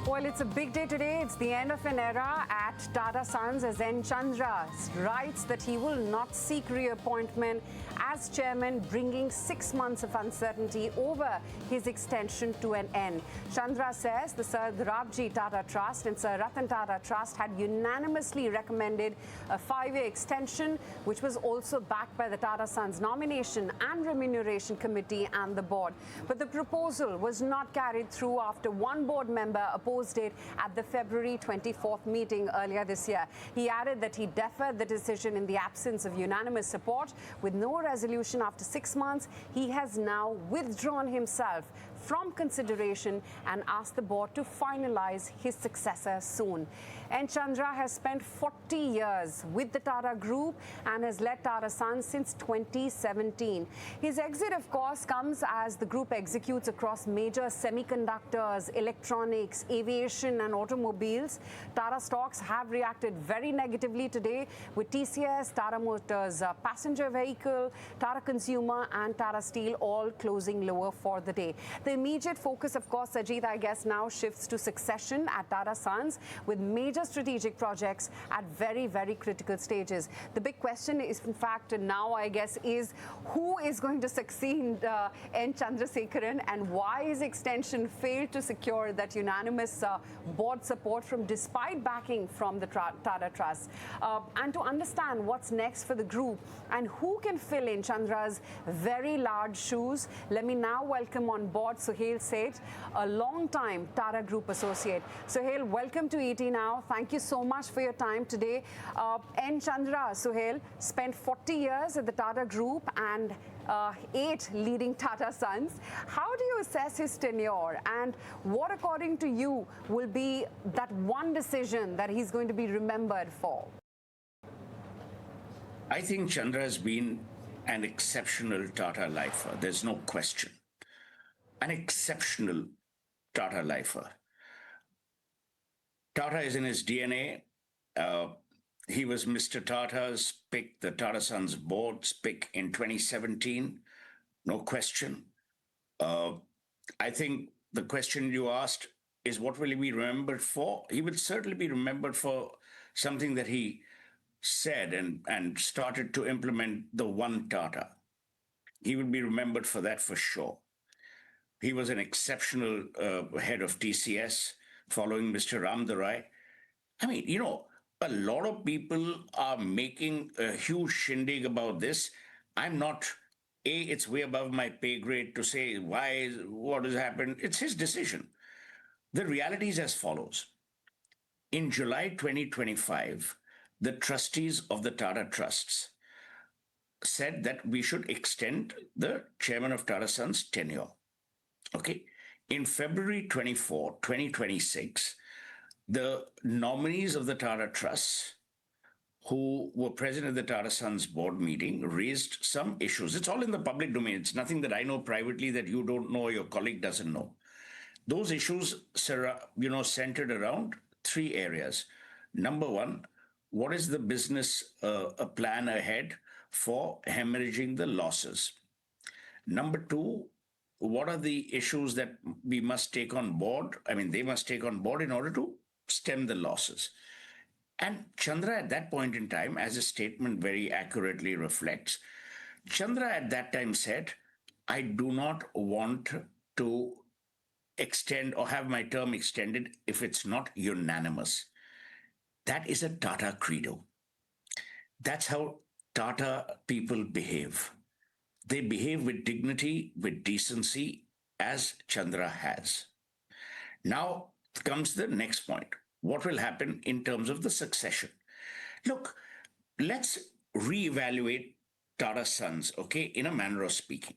Well, it's a big day today. It's the end of an era at Tata Sons as N Chandra writes that he will not seek reappointment as chairman, bringing 6 months of uncertainty over his extension to an end. Chandra says the Sir Rabji Tata Trust and Sir Ratan Tata Trust had unanimously recommended a 5-year extension, which was also backed by the Tata Sons Nomination and Remuneration Committee and the board. But the proposal was not carried through after one board member opposed it at the February 24th meeting earlier this year. He added that he deferred the decision in the absence of unanimous support. With no resolution after 6 months, he has now withdrawn himself from consideration and asked the board to finalize his successor soon. N Chandra has spent 40 years with the Tata Group and has led Tata Sons since 2017. His exit, of course, comes as the group executes across major semiconductors, electronics, aviation and automobiles. Tata stocks have reacted very negatively today, with TCS, Tata Motors passenger vehicle, Tata Consumer and Tata Steel all closing lower for the day. The immediate focus, of course, Sajid, I guess now shifts to succession at Tata Sons, with major strategic projects at very, very critical stages. The big question is, in fact, now I guess, is who is going to succeed N Chandrasekaran, and why his extension failed to secure that unanimous board support despite backing from the Tata Trust. And to understand what's next for the group and who can fill in Chandra's very large shoes, let me now welcome on board Suhel Seth, a long-time Tata Group associate. Suhel, welcome to ET Now. Thank you so much for your time today. N Chandra, Suhel, spent 40 years at the Tata Group and 8 leading Tata Sons. How do you assess his tenure, and what, according to you, will be that one decision that he's going to be remembered for? I think Chandra has been an exceptional Tata lifer. There's no question. An exceptional Tata lifer. Tata is in his DNA. He was Mr. Tata's pick, the Tata Sons board's pick in 2017. No question. I think the question you asked is, what will he be remembered for? He will certainly be remembered for something that he said and started to implement, the One Tata. He will be remembered for that for sure. He was an exceptional head of TCS following Mr. Ramdarai. I mean, a lot of people are making a huge shindig about this. I'm not, it's way above my pay grade to say what has happened. It's his decision. The reality is as follows. In July 2025, the trustees of the Tata Trusts said that we should extend the chairman of Tata Sons' tenure. Okay. In February 24, 2026, the nominees of the Tata Trusts, who were present at the Tata Sons board meeting, raised some issues. It's all in the public domain. It's nothing that I know privately that you don't know or your colleague doesn't know. Those issues, centered around 3 areas. Number one, what is the business plan ahead for hemorrhaging the losses? Number 2, what are the issues that we must take on board? I mean, they must take on board in order to stem the losses. And Chandra at that point in time, as his statement very accurately reflects, Chandra at that time said, I do not want to extend or have my term extended if it's not unanimous. That is a Tata credo. That's how Tata people behave. They behave with dignity, with decency, as Chandra has. Now comes the next point. What will happen in terms of the succession? Look, let's reevaluate Tata Sons, okay, in a manner of speaking.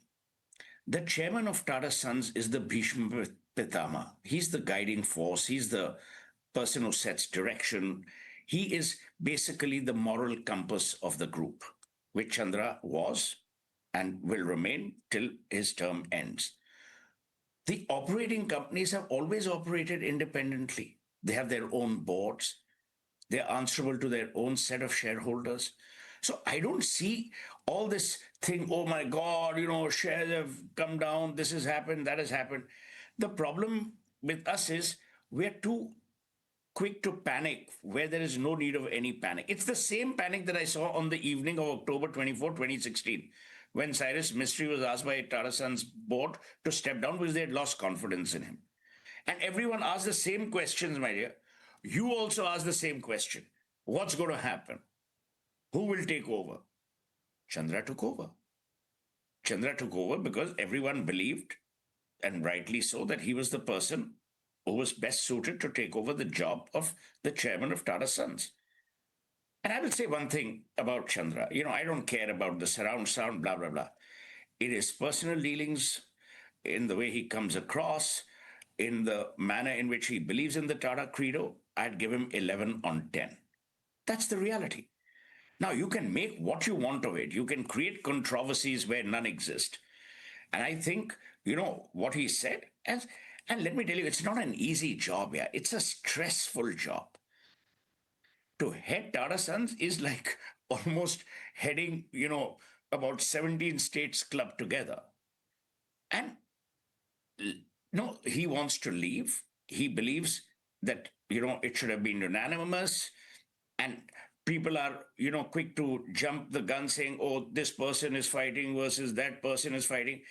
The chairman of Tata Sons is the Bhishma Pitama. He's the guiding force. He's the person who sets direction. He is basically the moral compass of the group, which Chandra was and will remain till his term ends. The operating companies have always operated independently. They have their own boards. They're answerable to their own set of shareholders. So I don't see all this thing, oh my God, shares have come down, this has happened, that has happened. The problem with us is we're too quick to panic where there is no need of any panic. It's the same panic that I saw on the evening of October 24, 2016, when Cyrus Mistry was asked by Tata Sons board to step down because they had lost confidence in him. And everyone asked the same questions, my dear. You also asked the same question. What's going to happen? Who will take over? Chandra took over. Chandra took over because everyone believed, and rightly so, that he was the person who was best suited to take over the job of the chairman of Tata Sons. And I will say one thing about Chandra. I don't care about the surround sound, blah, blah, blah. It is personal dealings, in the way he comes across, in the manner in which he believes in the Tata Credo. I'd give him 11 on 10. That's the reality. Now, you can make what you want of it. You can create controversies where none exist. And I think, what he said, and let me tell you, it's not an easy job, yeah. It's a stressful job. To head Tata Sons is like almost heading, about 17 states clubbed together. And no, he wants to leave. He believes that, it should have been unanimous. And people are, quick to jump the gun saying, oh, this person is fighting versus that person is fighting.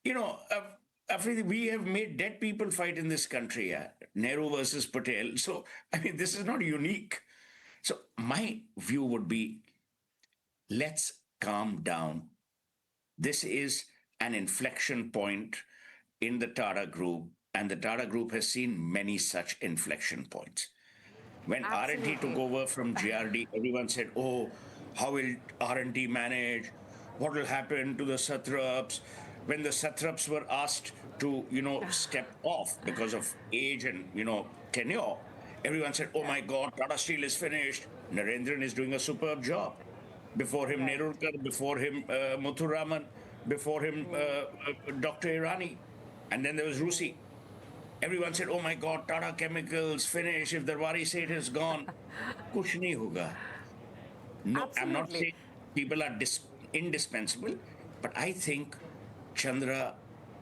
We have made dead people fight in this country, yeah? Nehru versus Patel. So, this is not unique. So, my view would be, let's calm down. This is an inflection point in the Tata Group, and the Tata Group has seen many such inflection points. When R&D took over from GRD, everyone said, oh, how will R&D manage? What will happen to the satraps? When the satraps were asked to, step off because of age and, tenure, everyone said, oh my God, Tata Steel is finished. Narendran is doing a superb job. Before him, Nerurkar, before him, Muthuraman, before him, Dr. Irani. And then there was Rusi. Everyone said, oh my God, Tata Chemicals, finish. If the Darwari Seth is gone, kuch nahi hoga. No, Absolutely. I'm not saying people are indispensable, but I think Chandra,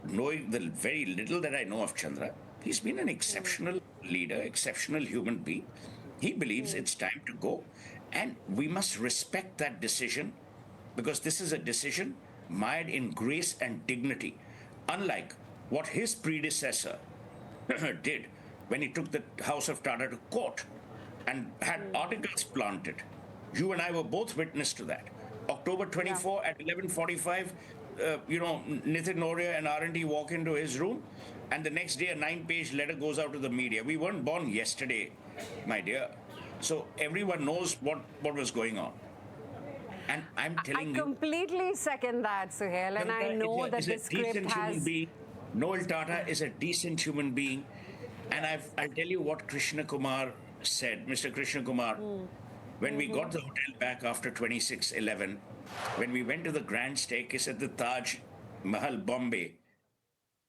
knowing the very little that I know of Chandra, he's been an exceptional leader, exceptional human being. He believes it's time to go, and we must respect that decision, because this is a decision mired in grace and dignity, unlike what his predecessor did when he took the House of Tata to court and had articles planted. You and I were both witness to that. October 24 at 11:45, Nitin Noria and R&D walk into his room, and the next day a 9-page letter goes out to the media. We weren't born yesterday, my dear. So everyone knows what was going on. And I'm telling you, I completely second that, Suhel, and I know that the script has... Noel Tata is a decent human being. And I'll tell you what Krishna Kumar said, Mr. Krishna Kumar, when we got the hotel back after 26/11, when we went to the grand staircase at the Taj Mahal, Bombay,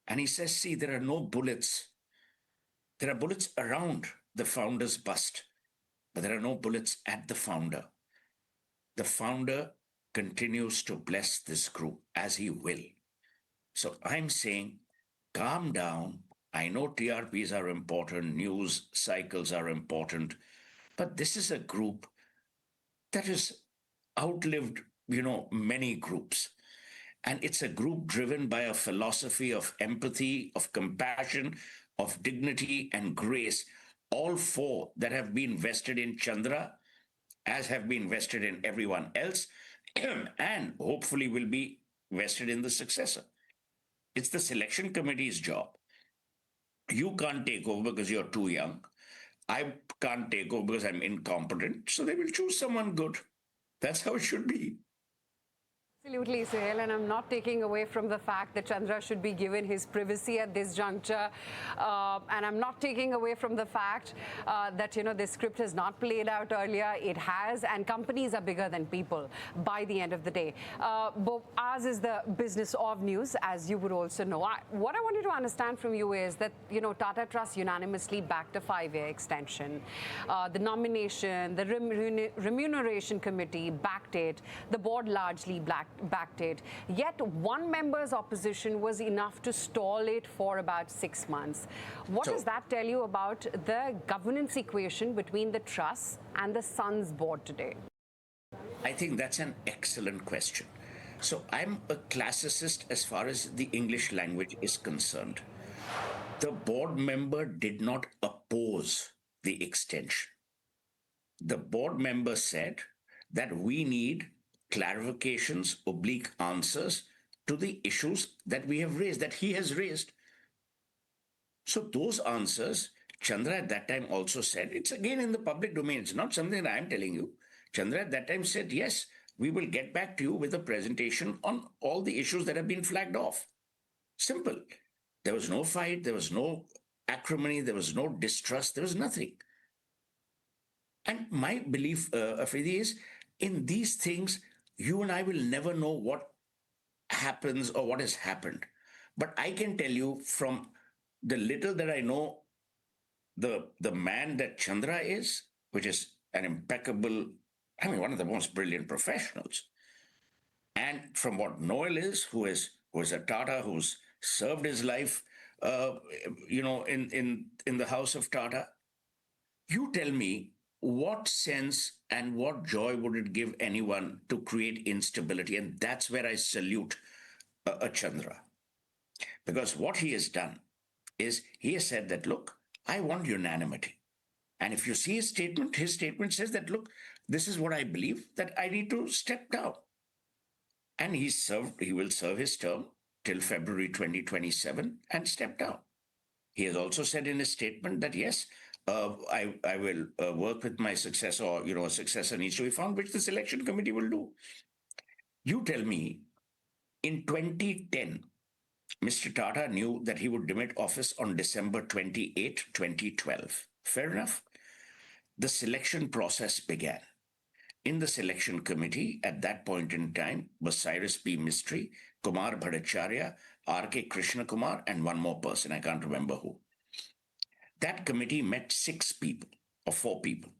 and he says, see, there are no bullets. There are bullets around the founder's bust, but there are no bullets at the founder. The founder continues to bless this group as he will. So I'm saying, calm down. I know TRPs are important, news cycles are important, but this is a group that has outlived, many groups. And it's a group driven by a philosophy of empathy, of compassion, of dignity and grace, all four that have been vested in Chandra, as have been vested in everyone else, and hopefully will be vested in the successor. It's the selection committee's job. You can't take over because you're too young. I can't take over because I'm incompetent. So they will choose someone good. That's how it should be. Absolutely, Suhel, and I'm not taking away from the fact that Chandra should be given his privacy at this juncture, and I'm not taking away from the fact that this script has not played out earlier. It has, and companies are bigger than people by the end of the day. But ours is the business of news, as you would also know. What I wanted to understand from you is that Tata Trust unanimously backed a 5-year extension. The nomination, the remuneration committee backed it. The board largely backed backed it. Yet one member's opposition was enough to stall it for about 6 months. What does that tell you about the governance equation between the trust and the Sons board today? I think that's an excellent question. So I'm a classicist as far as the English language is concerned. The board member did not oppose the extension. The board member said that we need clarifications, oblique answers to the issues that we have raised, that he has raised. So those answers, Chandra at that time also said, it's again in the public domain, it's not something that I'm telling you. Chandra at that time said, yes, we will get back to you with a presentation on all the issues that have been flagged off. Simple. There was no fight, there was no acrimony, there was no distrust, there was nothing. And my belief, Afridi, is in these things, you and I will never know what happens or what has happened. But I can tell you from the little that I know, the man that Chandra is, which is an impeccable, I mean, one of the most brilliant professionals. And from what Noel is, who is a Tata, who's served his life, in the house of Tata. You tell me, what sense and what joy would it give anyone to create instability? And that's where I salute a Chandra. Because what he has done is he has said that, look, I want unanimity. And if you see his statement says that, look, this is what I believe, that I need to step down. And he will serve his term till February 2027 and step down. He has also said in his statement that, yes, I will work with my successor, or, a successor needs to be found, which the selection committee will do. You tell me, in 2010, Mr. Tata knew that he would demit office on December 28, 2012. Fair enough. The selection process began. In the selection committee at that point in time was Cyrus P. Mistry, Kumar Bhattacharya, R.K. Krishna Kumar, and one more person. I can't remember who. That committee met 6 people or 4 people.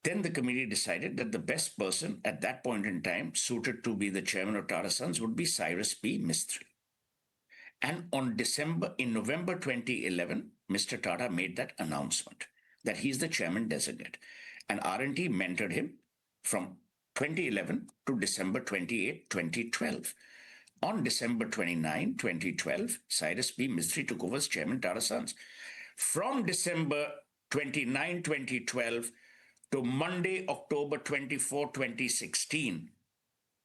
Then the committee decided that the best person at that point in time suited to be the chairman of Tata Sons would be Cyrus P. Mistry. And in November 2011, Mr. Tata made that announcement that he's the chairman designate. And R&T mentored him from 2011 to December 28, 2012. On December 29, 2012, Cyrus P. Mistry took over as chairman Tata Sons. From December 29, 2012 to Monday, October 24, 2016,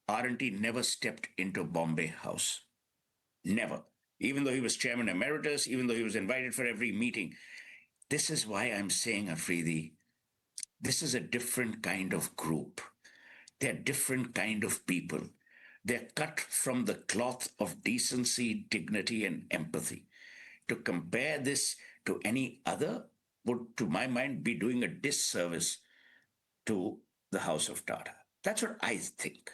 R&T never stepped into Bombay House. Never. Even though he was chairman emeritus, even though he was invited for every meeting. This is why I'm saying, Afridi, this is a different kind of group. They're different kind of people. They're cut from the cloth of decency, dignity, and empathy. To compare this to any other would, to my mind, be doing a disservice to the House of Tata. That's what I think.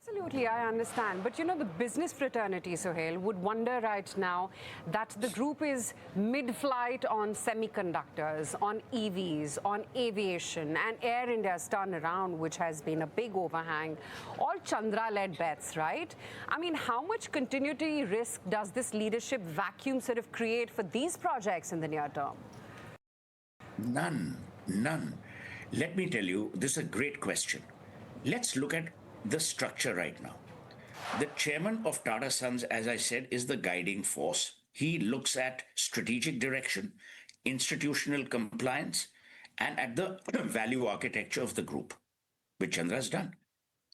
Absolutely, I understand. But the business fraternity, Suhel, would wonder right now that the group is mid-flight on semiconductors, on EVs, on aviation, and Air India's turnaround, which has been a big overhang. All Chandra-led bets, right? I mean, how much continuity risk does this leadership vacuum sort of create for these projects in the near term? None. Let me tell you, this is a great question. Let's look at the structure right now. The chairman of Tata Sons, as I said, is the guiding force. He looks at strategic direction, institutional compliance, and at the value architecture of the group, which Chandra has done.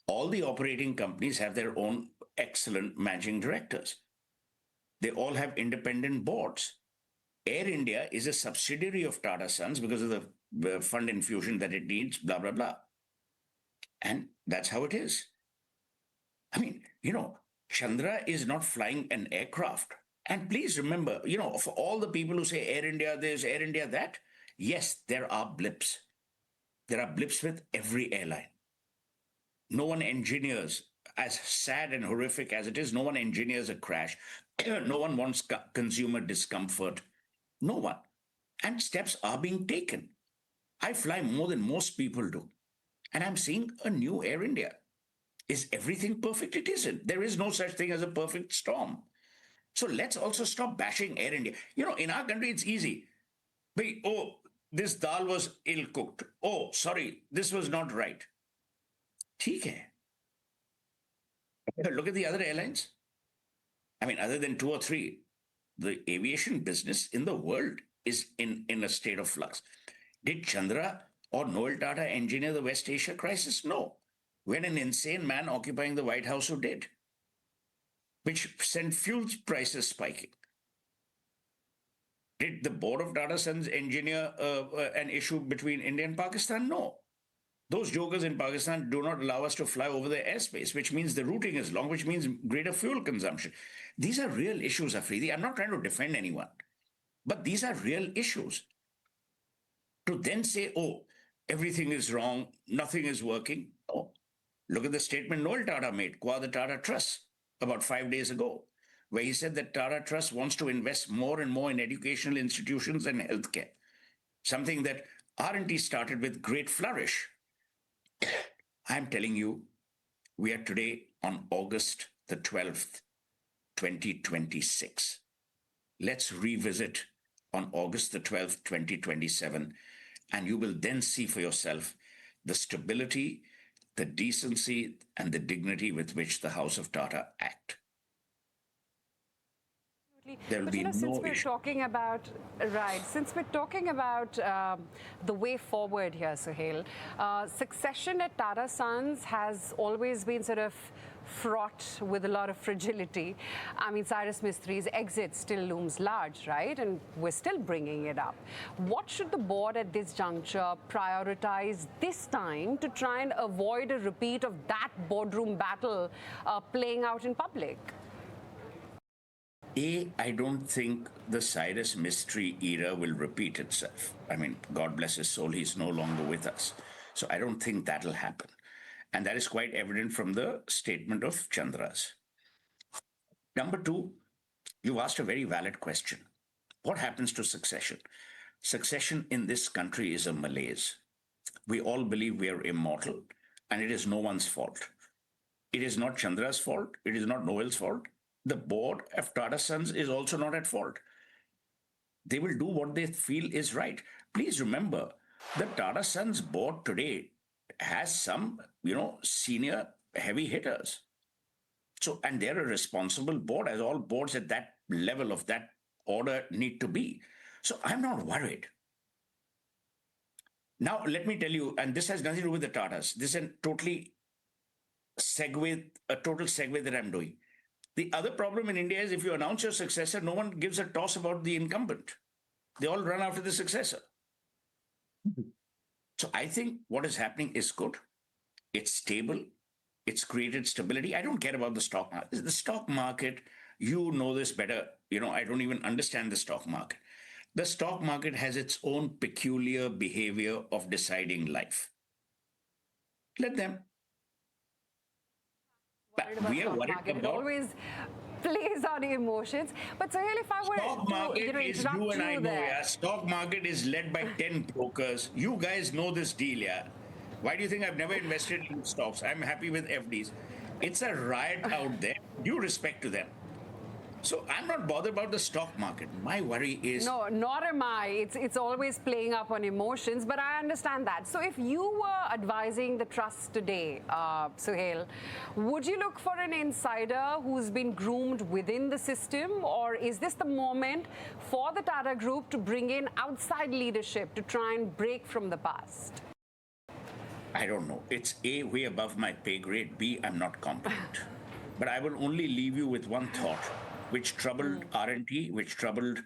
All the operating companies have their own excellent managing directors. They all have independent boards. Air India is a subsidiary of Tata Sons because of the fund infusion that it needs, blah, blah, blah. And that's how it is. I mean, Chandra is not flying an aircraft. And please remember, for all the people who say Air India this, Air India that, yes, there are blips. There are blips with every airline. No one engineers, as sad and horrific as it is, no one engineers a crash. No one wants consumer discomfort. No one. And steps are being taken. I fly more than most people do. And I'm seeing a new Air India. Is everything perfect? It isn't. There is no such thing as a perfect storm. So let's also stop bashing Air India. In our country, it's easy. Oh, this dal was ill cooked. Oh, sorry, this was not right. ठीक है. Look at the other airlines. I mean, other than two or three, the aviation business in the world is in a state of flux. Did Chandra or Noel Tata engineer the West Asia crisis? No. We had an insane man occupying the White House who did, which sent fuel prices spiking. Did the board of Tata Sons engineer an issue between India and Pakistan? No. Those jokers in Pakistan do not allow us to fly over their airspace, which means the routing is long, which means greater fuel consumption. These are real issues, Afridi. I'm not trying to defend anyone, but these are real issues. To then say, oh, everything is wrong, nothing is working. No. Look at the statement Noel Tata made, qua the Tata Trust, about 5 days ago, where he said that Tata Trust wants to invest more and more in educational institutions and healthcare, something that R&T started with great flourish. I'm telling you, we are today on August the 12th, 2026. Let's revisit on August the 12th, 2027, and you will then see for yourself the stability, the decency, and the dignity with which the House of Tata act. There will But be since no we're issue. talking about, right, since we're talking about the way forward here, Suhel, succession at Tata Sons has always been sort of fraught with a lot of fragility. I mean, Cyrus Mistri's exit still looms large, right? And we're still bringing it up. What should the board at this juncture prioritize this time to try and avoid a repeat of that boardroom battle playing out in public? I don't think the Cyrus Mistry era will repeat itself. I mean, God bless his soul, he's no longer with us. So I don't think that'll happen. And that is quite evident from the statement of Chandra's. Number two, you asked a very valid question. What happens to succession? Succession in this country is a malaise. We all believe we are immortal, and it is no one's fault. It is not Chandra's fault. It is not Noel's fault. The board of Tata Sons is also not at fault. They will do what they feel is right. Please remember, the Tata Sons board today has some, senior heavy hitters. So, and they're a responsible board, as all boards at that level of that order need to be. So I'm not worried. Now, let me tell you, and this has nothing to do with the Tatas. This is a total segue that I'm doing. The other problem in India is if you announce your successor, no one gives a toss about the incumbent. They all run after the successor. So I think what is happening is good. It's stable. It's created stability. I don't care about the stock market. The stock market, you know this better. I don't even understand the stock market. The stock market has its own peculiar behavior of deciding life. Let them. We are worried It about always plays on emotions. But Suhel, if I were stock market to is interrupt you and I you know, there. yeah. Stock market is led by 10 brokers. You guys know this deal, yeah. Why do you think I've never invested in stocks? I'm happy with FDs. It's a riot out there. Due respect to them. So I'm not bothered about the stock market. My worry is No, nor am I. It's always playing up on emotions, but I understand that. So if you were advising the trust today, Suhel, would you look for an insider who's been groomed within the system, or is this the moment for the Tata Group to bring in outside leadership to try and break from the past? I don't know. It's A, way above my pay grade. B, I'm not competent. But I will only leave you with one thought, which troubled R&T, which troubled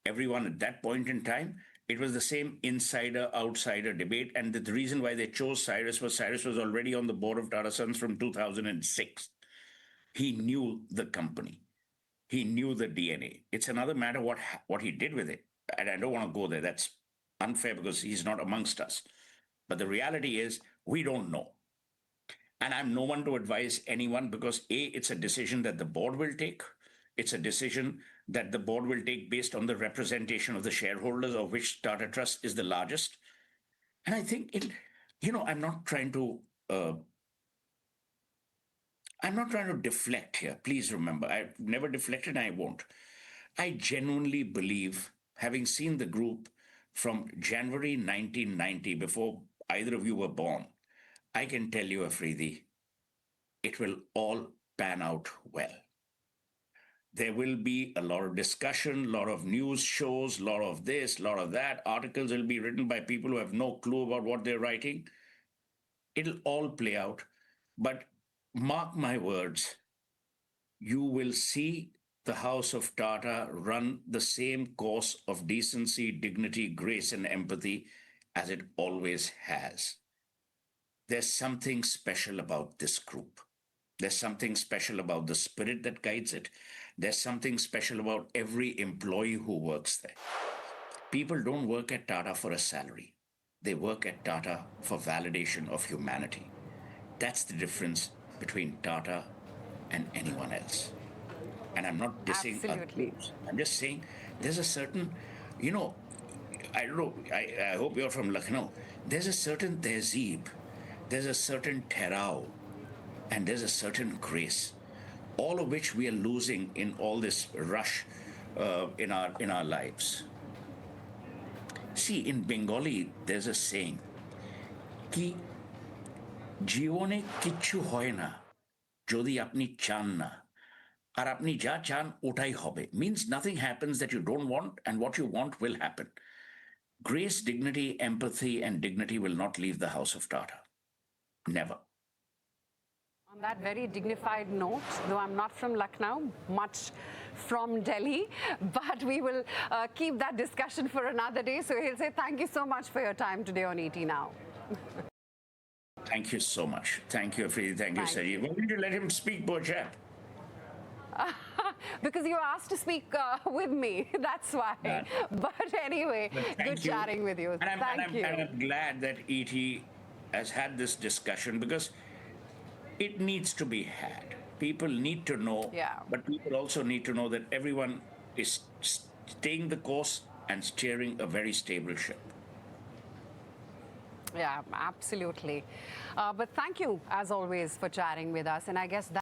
everyone at that point in time. It was the same insider-outsider debate. And the reason why they chose Cyrus was already on the board of Tata Sons from 2006. He knew the company. He knew the DNA. It's another matter what he did with it. And I don't want to go there. That's unfair because he's not amongst us. But the reality is, we don't know. And I'm no one to advise anyone because A, it's a decision that the board will take. It's a decision that the board will take based on the representation of the shareholders, of which Tata Trust is the largest. And I think I'm not trying to I'm not trying to deflect here. Please remember, I've never deflected and I won't. I genuinely believe, having seen the group from January 1990, before either of you were born, I can tell you, Afridi, it will all pan out well. There will be a lot of discussion, a lot of news shows, a lot of this, a lot of that. Articles will be written by people who have no clue about what they're writing. It'll all play out. But mark my words, you will see the House of Tata run the same course of decency, dignity, grace, and empathy as it always has. There's something special about this group. There's something special about the spirit that guides it. There's something special about every employee who works there. People don't work at Tata for a salary. They work at Tata for validation of humanity. That's the difference between Tata and anyone else. And I'm not dissing other Absolutely. groups. I'm just saying there's a certain, you know, I don't know, I hope you're from Lucknow. There's a certain tehzeeb, there's a certain terao, and there's a certain grace, all of which we are losing in all this rush in our lives. See, in Bengali, there's a saying, ki জীবনে কিচ্ছু হয় না যদি আপনি চান না আর আপনি যা চান ওটাই হবে means nothing happens that you don't want and what you want will happen. Grace, dignity, empathy, and dignity will not leave the house of Tata. Never. On that very dignified note, though I'm not from Lucknow, much from Delhi, but we will keep that discussion for another day. So he'll say thank you so much for your time today on ET Now. Thank you so much. Thank you, Afridi. Thank you, Sajeev. Why didn't you let him speak, poor chap? Because you asked to speak with me, that's why. But anyway, But good you. chatting with you. Thank you. And I'm glad that ET has had this discussion because it needs to be had. People need to know, Yeah. but people also need to know that everyone is staying the course and steering a very stable ship. Yeah, absolutely. But thank you, as always, for chatting with us. And I guess that